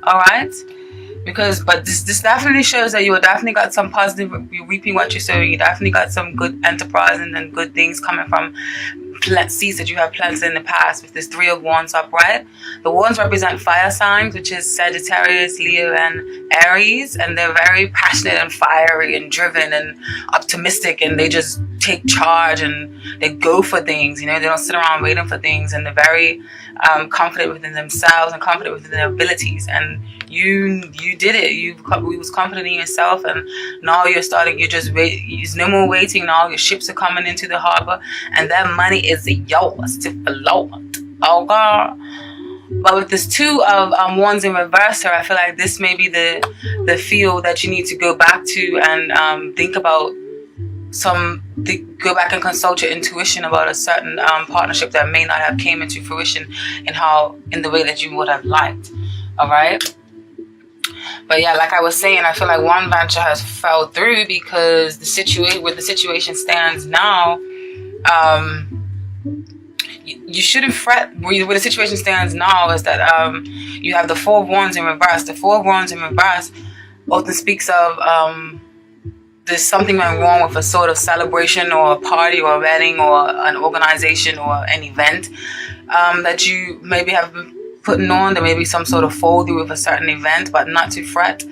All right. Because, but this definitely shows that you definitely got some positive, you're reaping what you're sowing. You definitely got some good enterprise and good things coming from seeds that you have planted in the past. With this 3 of Wands upright, the Wands represent fire signs, which is Sagittarius, Leo, and Aries, and they're very passionate and fiery and driven and optimistic, and they just take charge and they go for things. You know, they don't sit around waiting for things, and they're very confident within themselves and confident within their abilities. And you did it. You was confident in yourself, and now you're starting. You just wait. There's no more waiting. Now your ships are coming into the harbor, and that money is yours to flaunt. Oh God. But with this 2 of Wands in reverse here, I feel like this may be the field that you need to go back to and think about. Go back and consult your intuition about a certain partnership that may not have came into fruition in the way that you would have liked. All right. But yeah, like I was saying, I feel like one venture has fell through because where the situation stands now, you shouldn't fret. Where the situation stands now is that you have the 4 of Wands in reverse. The 4 of Wands in reverse often speaks of there's something went wrong with a sort of celebration or a party or a wedding or an organization or an event that you maybe have been putting on. There may be some sort of fall through with a certain event, but not to fret.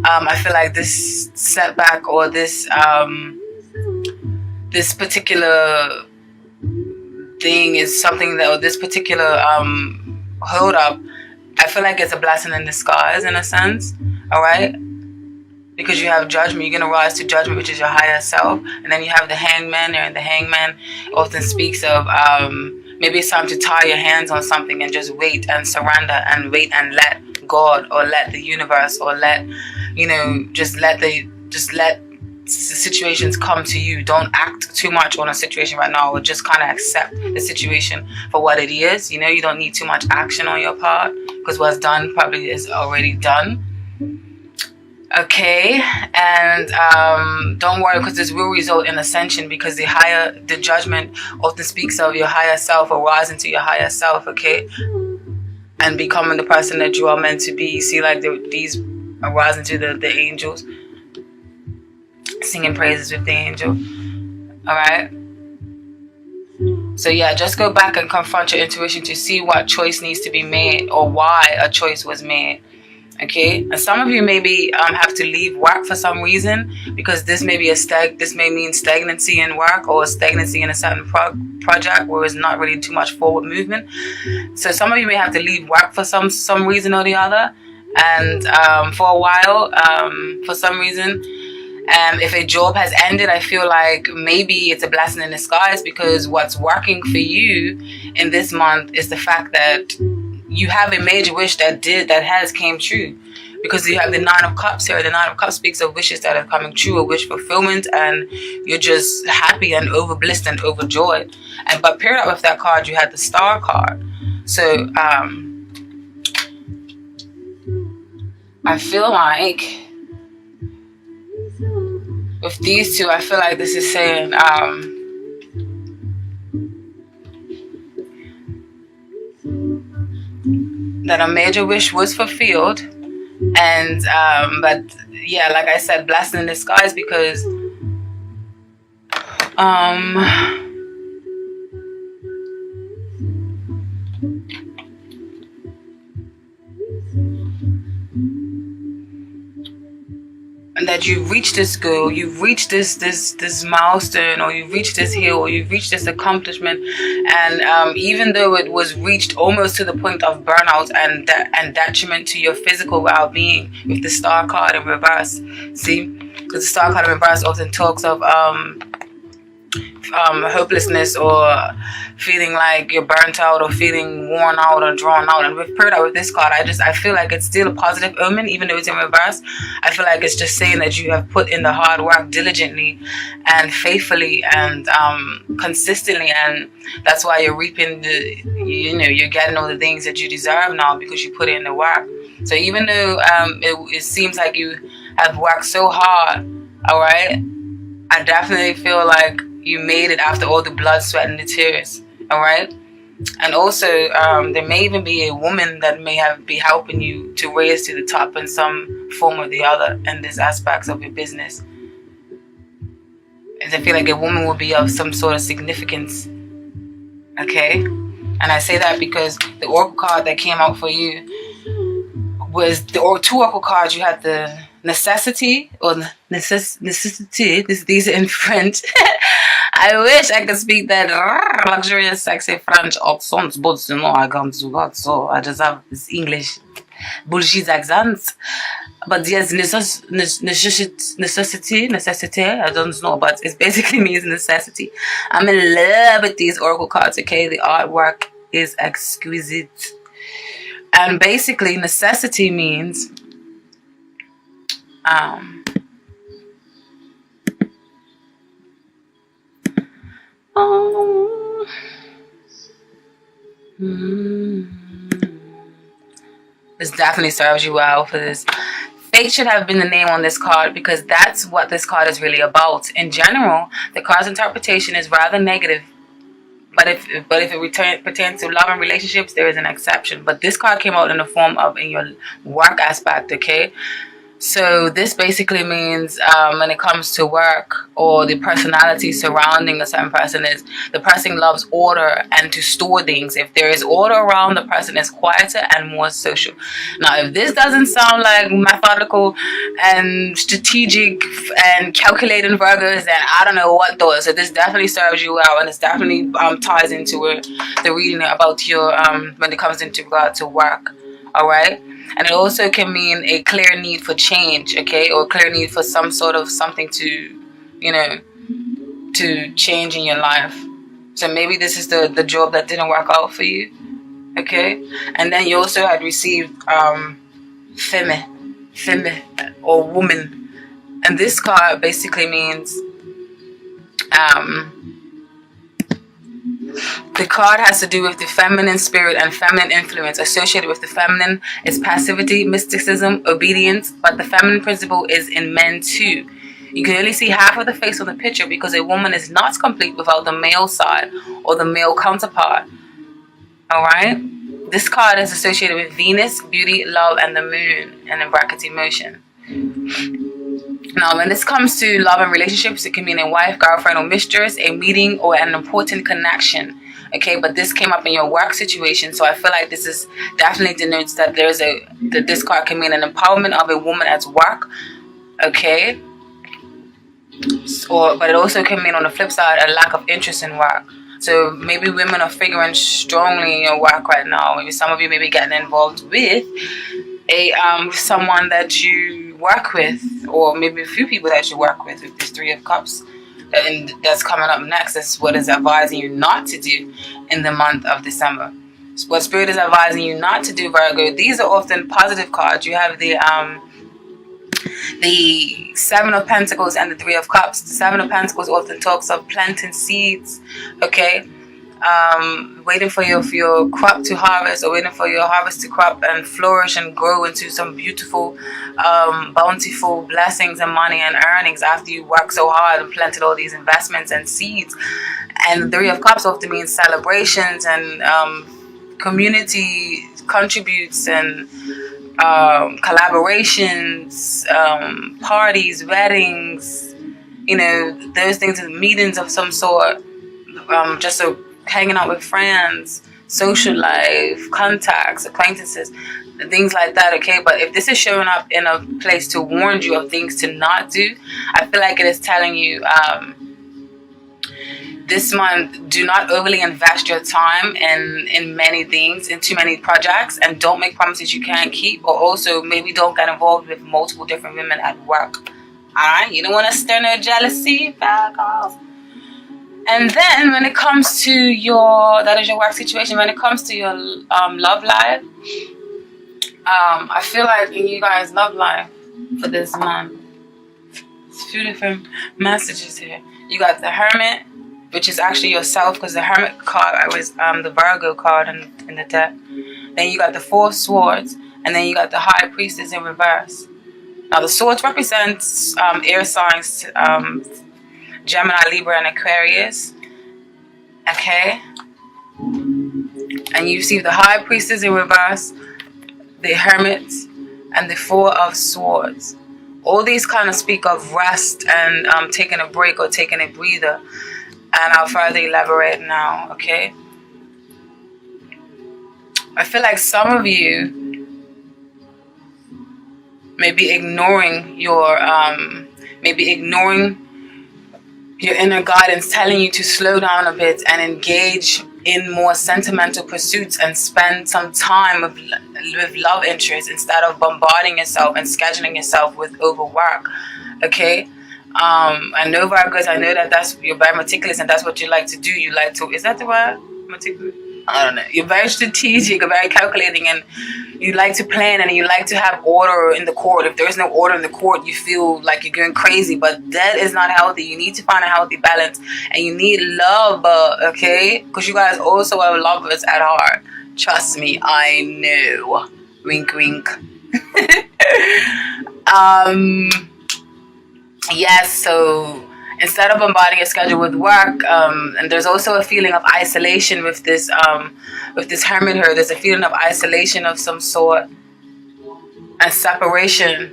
I feel like this setback or this particular thing is something that, or this particular hold up, I feel like it's a blessing in disguise in a sense. All right. Because you have judgment, you're going to rise to judgment, which is your higher self. And then you have the hangman there, and the hangman often speaks of maybe it's time to tie your hands on something and just wait and surrender and wait and let God or let the universe or let the situations come to you. Don't act too much on a situation right now, or just kind of accept the situation for what it is. You know, you don't need too much action on your part because what's done probably is already done. Okay, and don't worry, because this will result in ascension, because the judgment often speaks of your higher self or rising to your higher self, okay, and becoming the person that you are meant to be. See, like these are rising to the angels, singing praises with the angel. All right. So yeah, just go back and confront your intuition to see what choice needs to be made or why a choice was made. Okay, and some of you maybe have to leave work for some reason, because this may be this may mean stagnancy in work or stagnancy in a certain project where there's not really too much forward movement. So some of you may have to leave work for some reason or the other, and for a while, for some reason. If a job has ended, I feel like maybe it's a blessing in disguise, because what's working for you in this month is the fact that you have a major wish that has came true, because you have the 9 of Cups here. The 9 of Cups speaks of wishes that are coming true, a wish fulfillment, and you're just happy and overblissed and overjoyed. But paired up with that card, you had the Star card. So I feel like with these two, I feel like this is saying that a major wish was fulfilled, and but yeah, like I said, blessing in disguise, because and that you've reached this goal, you've reached this milestone, or you've reached this hill, or you've reached this accomplishment, and even though it was reached almost to the point of burnout and detriment to your physical well-being, with the Star card in reverse. See, because the Star card in reverse often talks of hopelessness, or feeling like you're burnt out, or feeling worn out or drawn out. And with paired out with this card, I feel like it's still a positive omen, even though it's in reverse. I feel like it's just saying that you have put in the hard work diligently and faithfully and consistently, and that's why you're reaping you're getting all the things that you deserve now, because you put in the work. So even though it seems like you have worked so hard, all right, I definitely feel like you made it after all the blood, sweat, and the tears. All right. And also, there may even be a woman that may be helping you to raise to the top in some form or the other in these aspects of your business. And I feel like a woman will be of some sort of significance. Okay? And I say that because the oracle card that came out for you was two oracle cards. You had the necessity or necessity. These are in French. I wish I could speak that luxurious, sexy French accent, but you know I can't do that. So I just have this English bullshit accent. But yes, necessity. I don't know, but it basically means necessity. I'm in love with these oracle cards. Okay, the artwork is exquisite. And basically, necessity means this definitely serves you well for this. Fate should have been the name on this card because that's what this card is really about. In general, the card's interpretation is rather negative. But if it pertains to love and relationships, there is an exception. But this card came out in the form of in your work aspect, okay? So this basically means when it comes to work or the personality surrounding a certain person is the person loves order and to store things. If there is order around, the person is quieter and more social. Now, if this doesn't sound like methodical and strategic and calculating Virgos, then I don't know what does. So this definitely serves you well, and it definitely ties into the reading about your when it comes into regard to work. All right. And it also can mean a clear need for change, okay? Or a clear need for some sort of something to, to change in your life. So maybe this is the job that didn't work out for you, okay? And then you also had received femme, or woman. And this card basically means the card has to do with the feminine spirit and feminine influence. Associated with the feminine is passivity, mysticism, obedience, but the feminine principle is in men too. You can only see half of the face on the picture because a woman is not complete without the male side or the male counterpart. Alright? This card is associated with Venus, beauty, love, and the moon, and in brackets emotion. Now, when this comes to love and relationships, it can mean a wife, girlfriend, or mistress, a meeting, or an important connection. Okay, but this came up in your work situation, so I feel like this is definitely denotes that this card can mean an empowerment of a woman at work. Okay, but it also can mean on the flip side a lack of interest in work. So maybe women are figuring strongly in your work right now. Maybe some of you may be getting involved with someone that you work with, or maybe a few people that you work with this Three of Cups. And that's coming up next. That's what is advising you not to do in the month of December. So what Spirit is advising you not to do, Virgo, these are often positive cards. You have the Seven of Pentacles and the Three of Cups. The Seven of Pentacles often talks of planting seeds, okay? Waiting for your crop to harvest, or waiting for your harvest to crop and flourish and grow into some beautiful, bountiful blessings and money and earnings after you work so hard and planted all these investments and seeds. And the Three of Cups often means celebrations and community contributes and collaborations, parties, weddings, those things, meetings of some sort, just hanging out with friends, social life, contacts, acquaintances, things like that, okay? But if this is showing up in a place to warn you of things to not do, I feel like it is telling you this month, do not overly invest your time in many things, in too many projects, and don't make promises you can't keep, or also maybe don't get involved with multiple different women at work. Alright? You don't want to stir no jealousy, back off. And then when it comes to that is your work situation, when it comes to your love life, I feel like in you guys' love life for this month, there's a few different messages here. You got the Hermit, which is actually yourself, because the Hermit card was the Virgo card in the deck. Then you got the Four of Swords, and then you got the High Priestess in reverse. Now the Swords represents air signs, Gemini, Libra, and Aquarius. Okay. And you receive the High Priestess in reverse, the Hermit, and the Four of Swords. All these kind of speak of rest and taking a break or taking a breather. And I'll further elaborate now, okay? I feel like some of you may be ignoring your inner guidance telling you to slow down a bit and engage in more sentimental pursuits and spend some time with love interests instead of bombarding yourself and scheduling yourself with overwork, okay? I know Virgos, I know that you're very meticulous and that's what you like to do. You like to, is that the word? Meticulous? I don't know. You're very strategic, you're very calculating, and you like to plan and you like to have order in the court. If there is no order in the court, you feel like you're going crazy, but that is not healthy. You need to find a healthy balance, and you need love, okay? Because you guys also are lovers at heart. Trust me, I know. Wink, wink. Yes, so instead of bombarding your schedule with work, and there's also a feeling of isolation with this hermit here. There's a feeling of isolation of some sort and separation,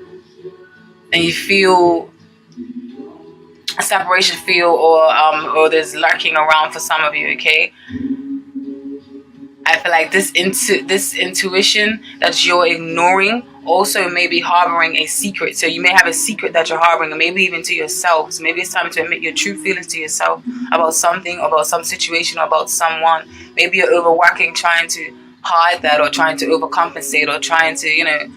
and you feel a separation feel or there's lurking around for some of you, okay? I feel like this intuition that you're ignoring also may be harboring a secret. So you may have a secret that you're harboring, or maybe even to yourself. So maybe it's time to admit your true feelings to yourself about something, about some situation, or about someone. Maybe you're overworking, trying to hide that, or trying to overcompensate, or trying to,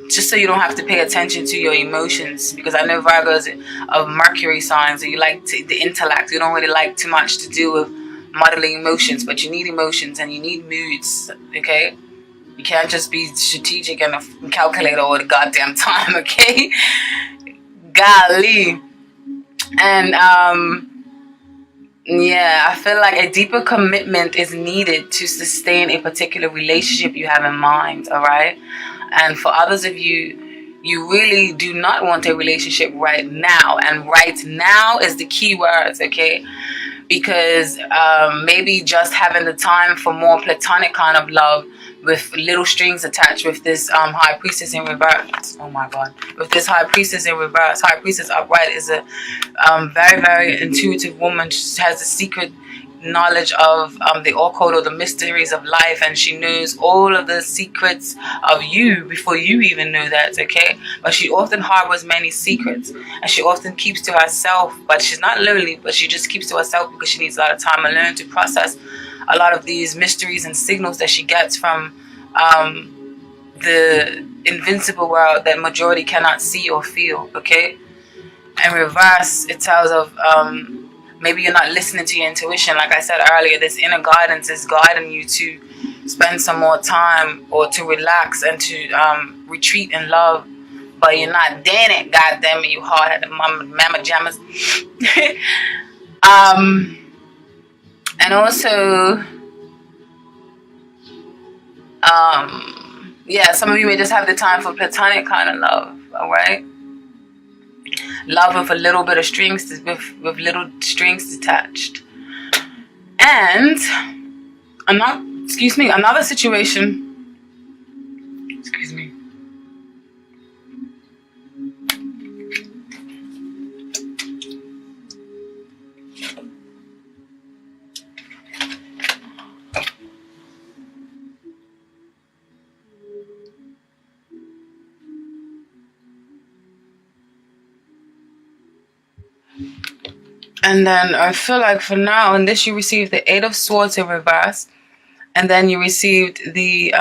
just so you don't have to pay attention to your emotions. Because I know Virgos of Mercury signs, and you like the intellect. You don't really like too much to do with modeling emotions, but you need emotions and you need moods, okay? You can't just be strategic and a calculator all the goddamn time, okay? Golly. And yeah, I feel like a deeper commitment is needed to sustain a particular relationship you have in mind, all right? And for others of you, you really do not want a relationship right now. And right now is the key words, okay? Because maybe just having the time for more platonic kind of love with little strings attached with this High Priestess in reverse. Oh my God. With this High Priestess in reverse. High Priestess upright is a very, very intuitive woman. She has the secret knowledge of the occult or the mysteries of life, and she knows all of the secrets of you before you even know that, okay? But she often harbors many secrets, and she often keeps to herself. But she's not lonely, but she just keeps to herself because she needs a lot of time alone to process a lot of these mysteries and signals that she gets from the invincible world that majority cannot see or feel, okay? And reverse, it tells of maybe you're not listening to your intuition. Like I said earlier, this inner guidance is guiding you to spend some more time or to relax and to retreat in love. But you're not doing it, goddamn it, you hard-headed mama jammers. And also, yeah, some of you may just have the time for platonic kind of love, all right? Love with a little bit of strings, with little strings detached. And another situation. Excuse me. And then I feel like for now, in this you received the Eight of Swords in reverse. And then you received the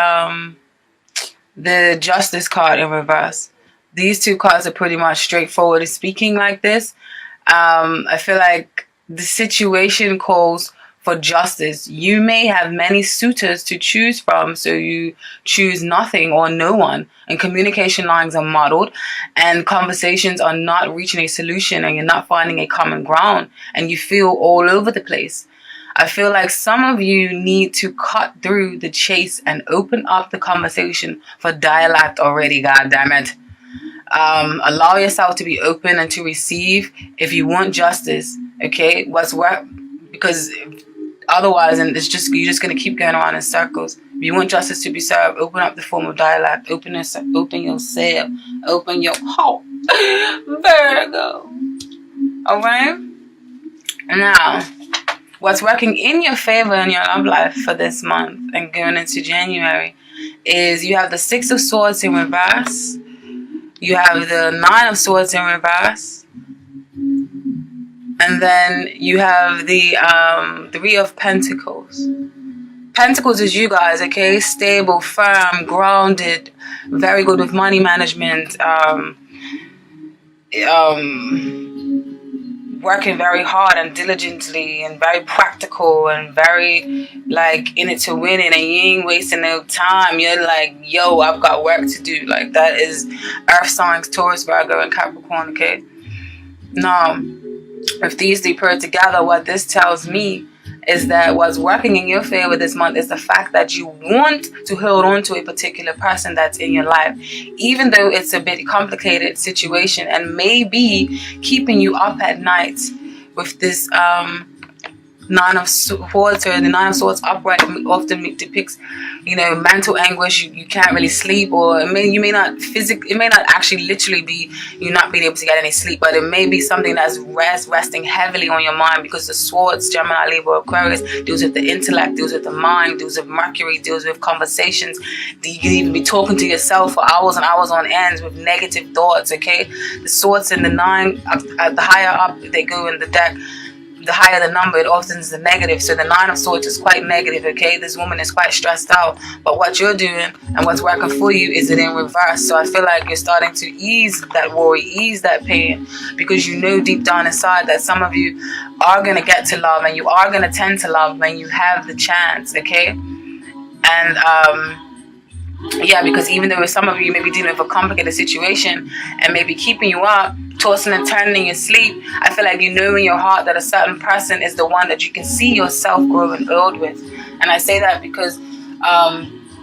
Justice card in reverse. These two cards are pretty much straightforward in speaking like this. I feel like the situation calls for justice. You may have many suitors to choose from, so you choose nothing or no one, and communication lines are muddled, and conversations are not reaching a solution, and you're not finding a common ground, and you feel all over the place. I feel like some of you need to cut through the chase and open up the conversation for dialect already, goddammit. Allow yourself to be open and to receive if you want justice, okay? Because Otherwise, and you're just gonna keep going around in circles. If you want justice to be served, open up the form of dialogue. Open yourself. Open yourself. Open your heart. Virgo. All right. Now, what's working in your favor in your love life for this month and going into January is you have the Six of Swords in reverse. You have the Nine of Swords in reverse. And then you have the Three of Pentacles. Pentacles is you guys, okay? Stable, firm, grounded, very good with money management, working very hard and diligently and very practical and very like in it to win it, and you ain't wasting no time. You're like, yo, I've got work to do. Like that is earth signs, Taurus, Virgo, and Capricorn, okay? Now, if these three paired together, what this tells me is that what's working in your favor this month is the fact that you want to hold on to a particular person that's in your life, even though it's a bit complicated situation and maybe keeping you up at night with this Nine of Swords. Or the Nine of Swords upright often depicts, you know, mental anguish. You can't really sleep, or it may not actually literally be you not being able to get any sleep, but it may be something that's resting heavily on your mind, because the Swords, Gemini, Libra, Aquarius, deals with the intellect, deals with the mind, deals with Mercury, deals with conversations. You can even be talking to yourself for hours and hours on ends with negative thoughts, okay? The Swords and the Nine, the higher up they go in the deck, the higher the number, it often is the negative. So the Nine of Swords is quite negative, okay? This woman is quite stressed out. But what you're doing and what's working for you is it in reverse. So I feel like you're starting to ease that worry, ease that pain, because you know deep down inside that some of you are going to get to love, and you are going to tend to love when you have the chance, okay? And yeah, because even though some of you may be dealing with a complicated situation and maybe keeping you up, tossing and turning in your sleep, I feel like you know in your heart that a certain person is the one that you can see yourself growing old with. And I say that because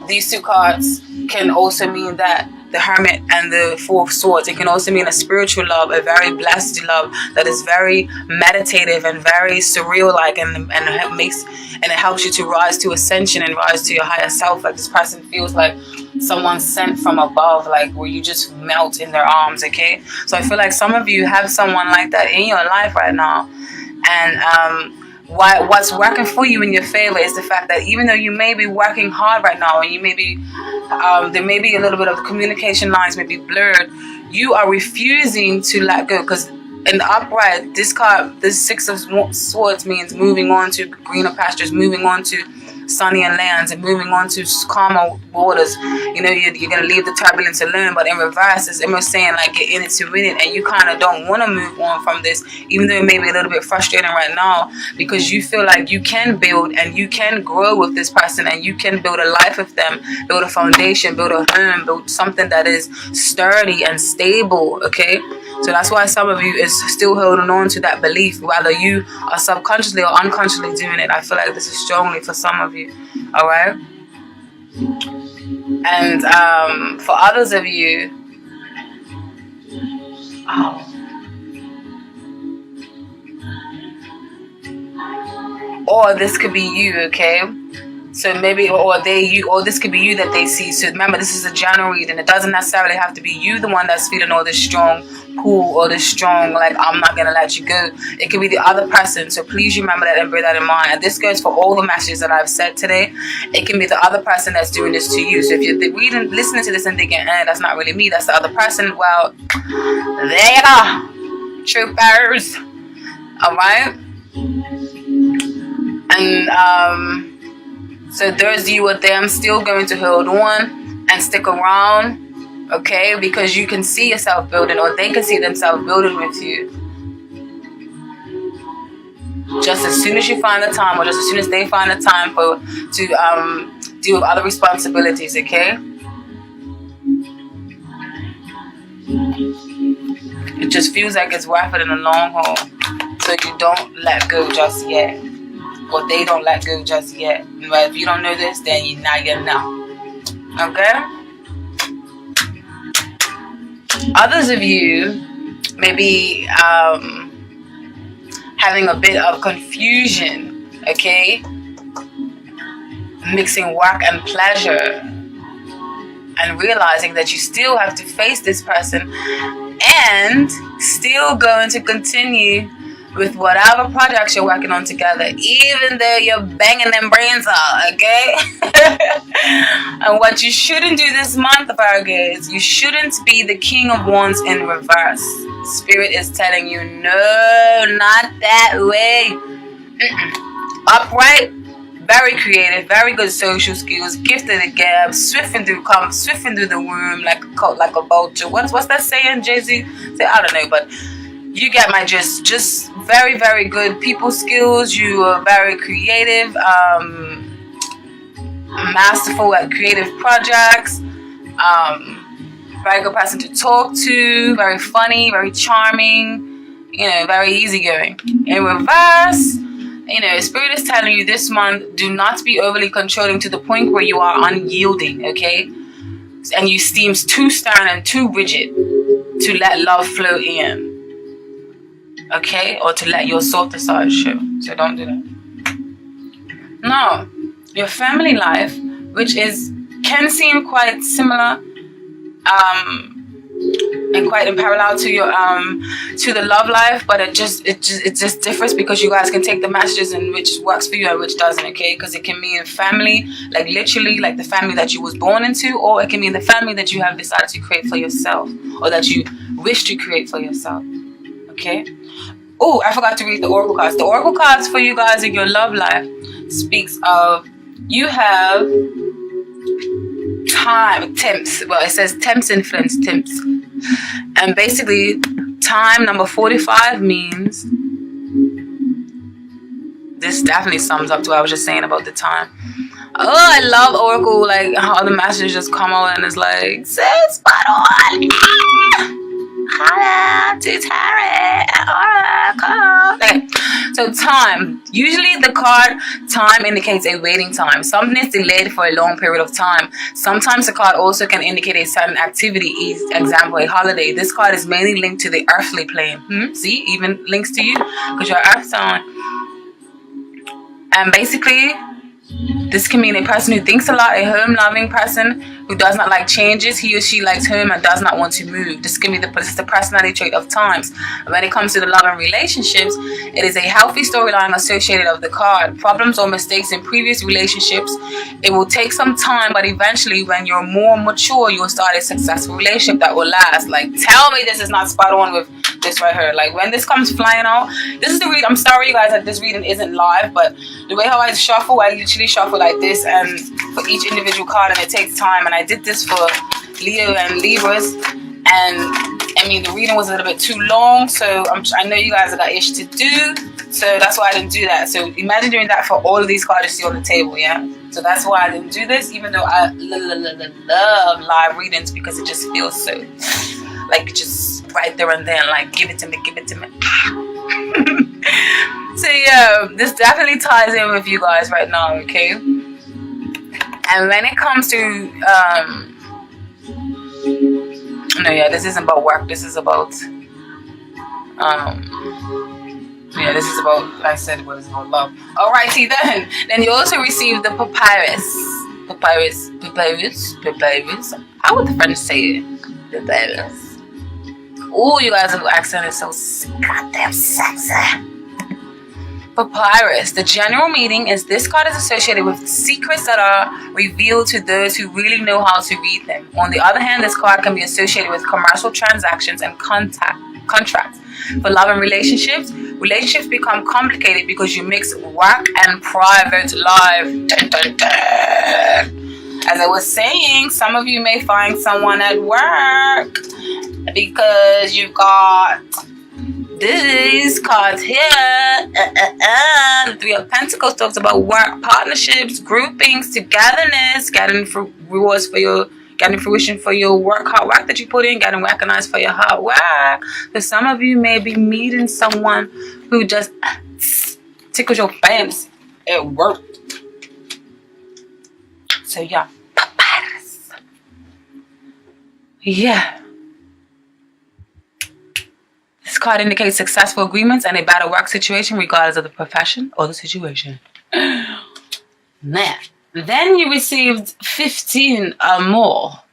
these two cards can also mean that the Hermit and the Four of Swords, it can also mean a spiritual love, a very blessed love that is very meditative and very surreal-like, and it helps you to rise to ascension and rise to your higher self. Like this person feels like someone sent from above, like where you just melt in their arms, okay? So I feel like some of you have someone like that in your life right now, and what's working for you in your favor is the fact that even though you may be working hard right now, and you may be there may be a little bit of communication lines may be blurred, you are refusing to let go. Because in the upright, this card, this Six of Swords, means moving on to greener pastures, moving on to sunnier lands, and moving on to calmer waters. You know, you're going to leave the turbulence alone. But in reverse, it's almost saying like you're in it to win it, and you kind of don't want to move on from this, even though it may be a little bit frustrating right now, because you feel like you can build and you can grow with this person, and you can build a life with them, build a foundation, build a home, build something that is sturdy and stable, okay? So that's why some of you is still holding on to that belief, whether you are subconsciously or unconsciously doing it. I feel like this is strongly for some of you, all right? And for others of you, or this could be you, okay? So maybe, or this could be you that they see. So remember, this is a general reading. It doesn't necessarily have to be you, the one that's feeling all this strong pull or this strong, like, I'm not going to let you go. It could be the other person. So please remember that and bear that in mind. And this goes for all the messages that I've said today. It can be the other person that's doing this to you. So if you're listening to this and thinking, that's not really me, that's the other person, well, there you go, troopers. All right? And, so those of you with them still going to hold on and stick around, okay? Because you can see yourself building, or they can see themselves building with you. Just as soon as you find the time, or just as soon as they find the time to deal with other responsibilities, okay? It just feels like it's worth it in the long haul. So you don't let go just yet. Or they don't let go just yet. But if you don't know this, then now you know. Okay? Others of you may be having a bit of confusion Okay? Mixing work and pleasure. And realizing that you still have to face this person and still going to continue with whatever projects you're working on together, even though you're banging them brains out, okay? And what you shouldn't do this month, Virgo, is you shouldn't be the King of Wands in reverse. Spirit is telling you, no, not that way. Upright, very creative, very good social skills, gifted at gab, swifting through the womb like a vulture. What's that saying, Jay-Z? I don't know, but you get my gist. Just very, very good people skills. You are very creative, masterful at creative projects, very good person to talk to, very funny, very charming, very easygoing. In reverse, Spirit is telling you this month, do not be overly controlling to the point where you are unyielding, okay? And you seem too stern and too rigid to let love flow in. Okay? Or to let your softer side show. So don't do that. Now, your family life, which can seem quite similar, and quite in parallel to your to the love life, but it just differs because you guys can take the messages in which works for you and which doesn't, okay? Because it can mean family, like literally like the family that you was born into, or it can mean the family that you have decided to create for yourself, or that you wish to create for yourself. Okay? Oh, I forgot to read the oracle cards. The oracle cards for you guys in your love life speaks of you have time, temps. Well, it says temps influence, temps. And basically, time number 45 means, this definitely sums up to what I was just saying about the time. Oh, I love oracle, like how the messages just come out and it's like, say spot on. Okay, so time. Usually the card time indicates a waiting time. Something is delayed for a long period of time. Sometimes the card also can indicate a certain activity, example, a holiday. This card is mainly linked to the earthly plane. See, even links to you because you're earth sign. And basically, this can mean a person who thinks a lot, a home-loving person who does not like changes. He or she likes home and does not want to move. This can be the personality trait of times. When it comes to the love and relationships, it is a healthy storyline associated of the card. Problems or mistakes in previous relationships. It will take some time, but eventually, when you're more mature, you'll start a successful relationship that will last. Like, tell me this is not spot on with this right here. Like, when this comes flying out, this is the read. I'm sorry, you guys, that this reading isn't live, but the way how I shuffle, I literally shuffle like this, and for each individual card, and it takes time. And I did this for Leo and Libras, and I mean the reading was a little bit too long, so I know you guys have got ish to do, so that's why I didn't do that. So imagine doing that for all of these cards you see on the table, yeah? So that's why I didn't do this, even though I love live readings, because it just feels so like just right there and then, like give it to me. So yeah, this definitely ties in with you guys right now, okay? And when it comes to this isn't about work, this is about this is about, like I said, what is about love. Alrighty then you also receive the papyrus. How would the French say it? Papyrus. Oh, you guys' accent is so goddamn sexy. Papyrus. The general meaning is this card is associated with secrets that are revealed to those who really know how to read them. On the other hand, this card can be associated with commercial transactions and contracts. For love and relationships become complicated because you mix work and private life. Dun, dun, dun. As I was saying, some of you may find someone at work because you've got these cards here. The Three of Pentacles talks about work, partnerships, groupings, togetherness, getting rewards for your, getting fruition for your hard work that you put in, getting recognized for your hard work. So some of you may be meeting someone who just tickles your fancy at work. So yeah, papyrus. Yeah. This card indicates successful agreements and a better work situation regardless of the profession or the situation. Now, then you received 15 or more.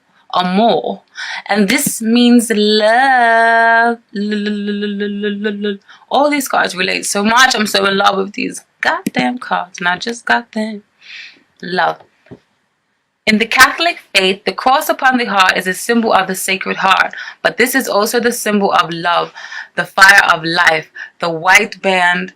And this means love. All these cards relate so much. I'm so in love with these goddamn cards. And I just got them. Love. In the Catholic faith, the cross upon the heart is a symbol of the Sacred Heart. But this is also the symbol of love, the fire of life. The white band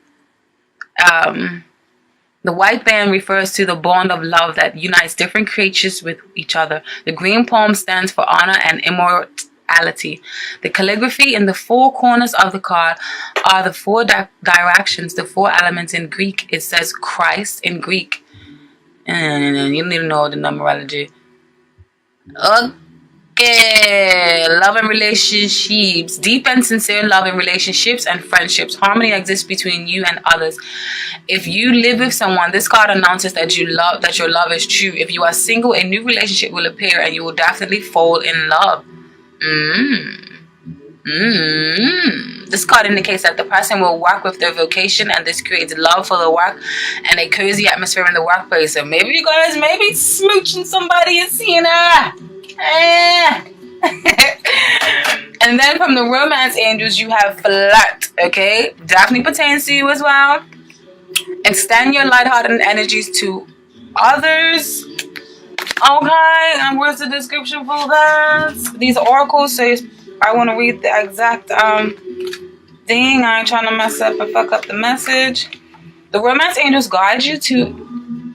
refers to the bond of love that unites different creatures with each other. The green palm stands for honor and immortality. The calligraphy in the four corners of the card are the four directions, the four elements in Greek. It says Christ in Greek. And you don't even know the numerology. Okay, love and relationships. Deep and sincere love in relationships and friendships. Harmony exists between you and others. If you live with someone, this card announces that your love is true. If you are single, a new relationship will appear and you will definitely fall in love. This card indicates that the person will work with their vocation, and this creates love for the work and a cozy atmosphere in the workplace. So maybe you guys may be smooching somebody and seeing her. And then from the romance angels, you have flirt. Okay, definitely pertains to you as well. Extend your lighthearted energies to others. Okay, and where's the description for that? These oracles, so I want to read the exact thing. I ain't trying to mess up and fuck up the message. The romance angels guide you to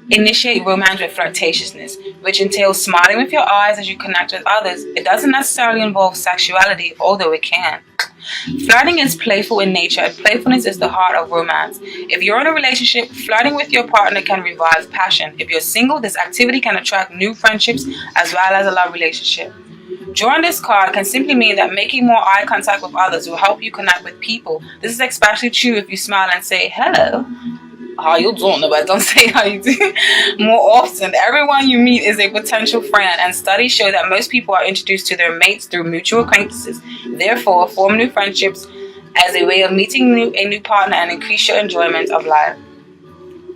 initiate romance with flirtatiousness, which entails smiling with your eyes as you connect with others. It doesn't necessarily involve sexuality, although it can. Flirting is playful in nature, and playfulness is the heart of romance. If you're in a relationship, flirting with your partner can revive passion. If you're single, this activity can attract new friendships as well as a love relationship. Drawing this card can simply mean that making more eye contact with others will help you connect with people. This is especially true if you smile and say, hello, how you doing? But don't say how you do. More often, everyone you meet is a potential friend, and studies show that most people are introduced to their mates through mutual acquaintances. Therefore, form new friendships as a way of meeting a new partner and increase your enjoyment of life.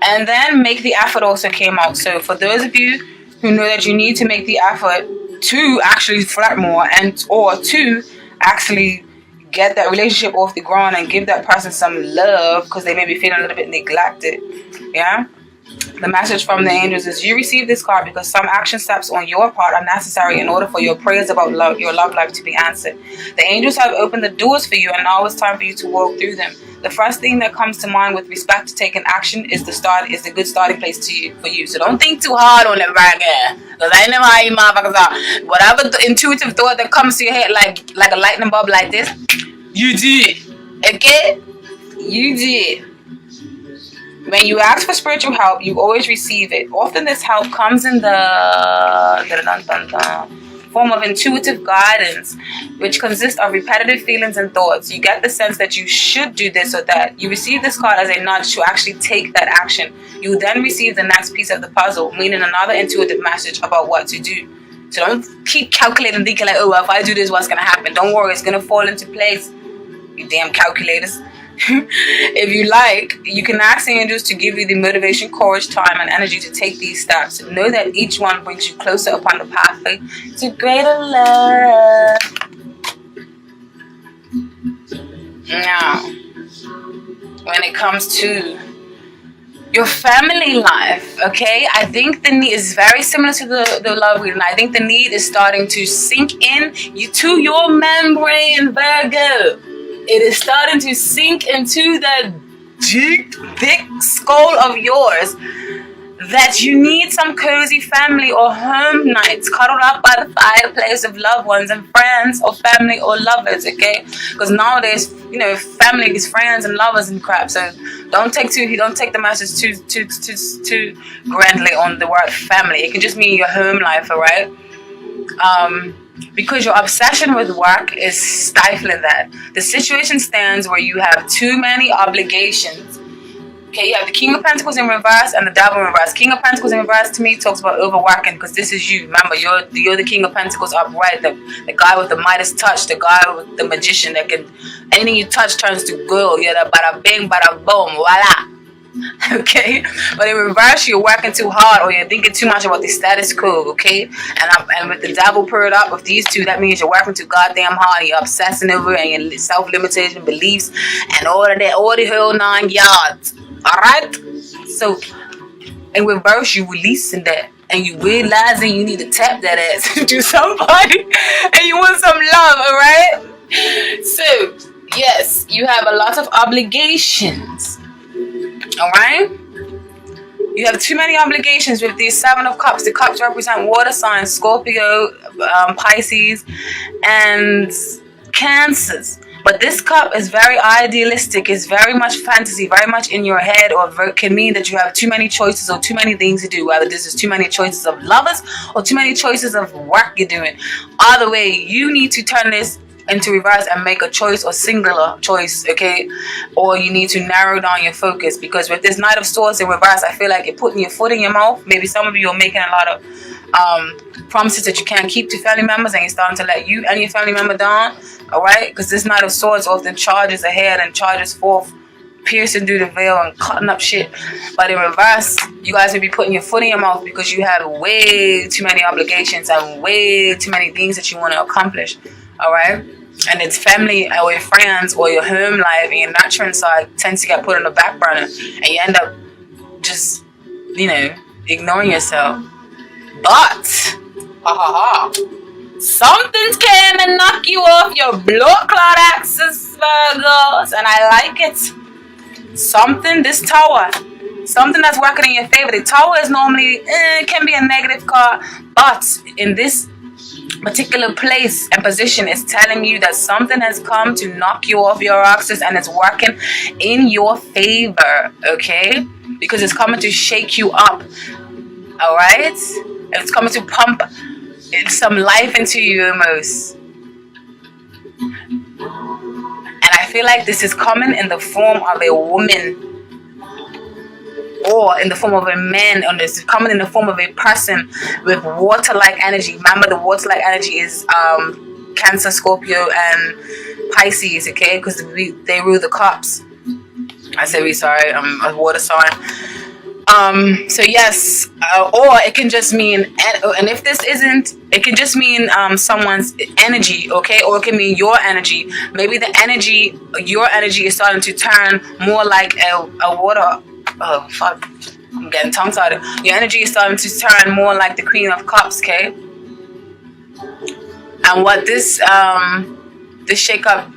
And then make the effort also came out. So for those of you who know that you need to make the effort to actually flirt more or to actually get that relationship off the ground and give that person some love because they may be feeling a little bit neglected. Yeah? The message from the angels is you receive this card because some action steps on your part are necessary in order for your prayers about your love life to be answered. The angels have opened the doors for you, and now it's time for you to walk through them. The first thing that comes to mind with respect to taking action is the good starting place for you. So don't think too hard on it right there. Because I know how you motherfuckers are. Whatever the intuitive thought that comes to your head like a lightning bulb like this, you did. Okay? You did. When you ask for spiritual help, you always receive it. Often this help comes in the form of intuitive guidance, which consists of repetitive feelings and thoughts. You get the sense that you should do this or that. You receive this card as a nudge to actually take that action. You then receive the next piece of the puzzle, meaning another intuitive message about what to do. So don't keep calculating, thinking like, oh, if I do this, what's going to happen? Don't worry, it's going to fall into place. You damn calculators. If you like, you can ask the angels to give you the motivation, courage, time, and energy to take these steps. Know that each one brings you closer upon the pathway to greater love. Now, when it comes to your family life, okay, I think the need is very similar to the love reading. I think the need is starting to sink in to your membrane, Virgo. It is starting to sink into that deep, thick skull of yours that you need some cozy family or home nights cuddled up by the fireplace of loved ones and friends or family or lovers, okay? Because nowadays, family is friends and lovers and crap. So don't take the message too grandly on the word family. It can just mean your home life, alright? Because your obsession with work is stifling that. The situation stands where you have too many obligations Okay, you have the King of Pentacles in reverse and the Devil in reverse. King of Pentacles in reverse to me talks about overworking, because this is you. Remember, you're the King of Pentacles upright, the guy with the Midas touch, the guy with the magician that can, anything you touch turns to gold. You're the bada bing, bada boom, voila. Okay, but in reverse, you're working too hard, or you're thinking too much about the status quo. Okay, and with the Devil paired up with these two, that means you're working too goddamn hard. You're obsessing over it, and your self-limitation beliefs and all of that, all the whole 9 yards. All right, so in reverse, you releasing that, and you realizing you need to tap that ass to somebody, and you want some love. All right, so yes, you have a lot of obligations. All right, you have too many obligations with these 7 of Cups. The Cups represent water signs: Scorpio, Pisces, and Cancers. But this cup is very idealistic. It's very much fantasy, very much in your head, or can mean that you have too many choices or too many things to do. Whether this is too many choices of lovers or too many choices of work you're doing. Either way, you need to turn this into reverse and make a choice, or singular choice, okay? Or you need to narrow down your focus, because with this Knight of Swords in reverse, I feel like you're putting your foot in your mouth. Maybe some of you are making a lot of promises that you can't keep to family members, and you're starting to let you and your family member down. All right, because this Knight of Swords often charges ahead and charges forth, piercing through the veil and cutting up shit. But in reverse, you guys will be putting your foot in your mouth because you have way too many obligations and way too many things that you want to accomplish. All right, and it's family or your friends or your home life and your nurturing side tends to get put on the back burner, and you end up just, ignoring yourself. But something's came and knock you off your blood clot axis, Virgos, and I like it. Something, this Tower, something that's working in your favor. The Tower is normally can be a negative card, but in this particular place and position, is telling you that something has come to knock you off your axis, and it's working in your favor. Okay, because it's coming to shake you up. All right, it's coming to pump some life into you almost. And I feel like this is coming in the form of a woman, or in the form of a man, or this is coming in the form of a person with water-like energy. Remember, the water-like energy is Cancer, Scorpio, and Pisces, okay? Because they rule the cups. I said a water sign. So yes, or it can just mean, and if this isn't, it can just mean someone's energy, okay? Or it can mean your energy. Maybe your energy is starting to turn more like a water. Oh fuck, I'm getting tongue-tied. Your energy is starting to turn more like the Queen of Cups, okay? And what this shake-up,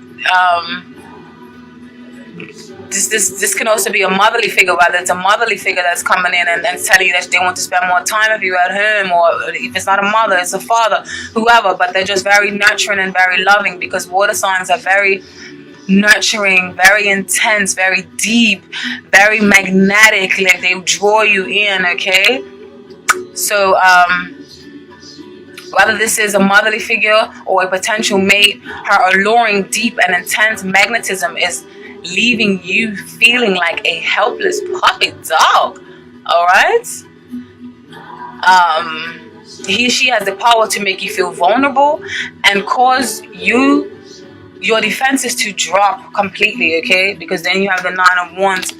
this can also be a motherly figure, whether it's a motherly figure that's coming in and telling you that they want to spend more time with you at home, or if it's not a mother, it's a father, whoever, but they're just very nurturing and very loving, because water signs are very nurturing, very intense, very deep, very magnetic, like they draw you in, okay? So whether this is a motherly figure or a potential mate, her alluring, deep and intense magnetism is leaving you feeling like a helpless puppy dog. All right, she has the power to make you feel vulnerable and cause your defenses to drop completely, okay? Because then you have the Nine of Wands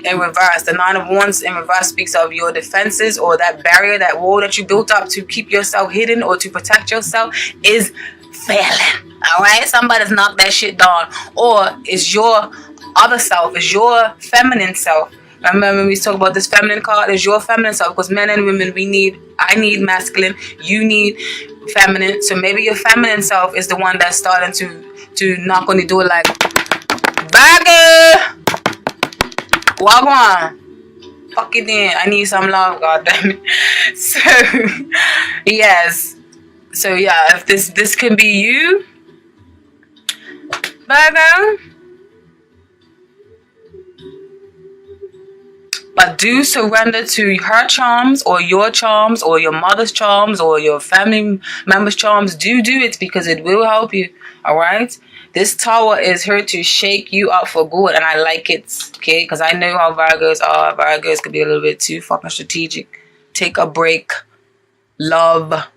in reverse. The Nine of Wands in reverse speaks of your defenses, or that barrier, that wall that you built up to keep yourself hidden or to protect yourself is failing. All right, somebody's knocked that shit down, or is your other self, is your feminine self. Remember when we talk about this feminine card, is your feminine self, because men and women, I need masculine, you need feminine. So maybe your feminine self is the one that's starting to knock on the door like, Virgo, walk on, fuck it in, I need some love, goddammit. So yes, so yeah, if this can be you, Virgo. But do surrender to her charms or your mother's charms or your family members' charms. Do it because it will help you. All right? This Tower is here to shake you up for good, and I like it, okay? Because I know how Virgos are. Virgos could be a little bit too fucking strategic. Take a break. Love.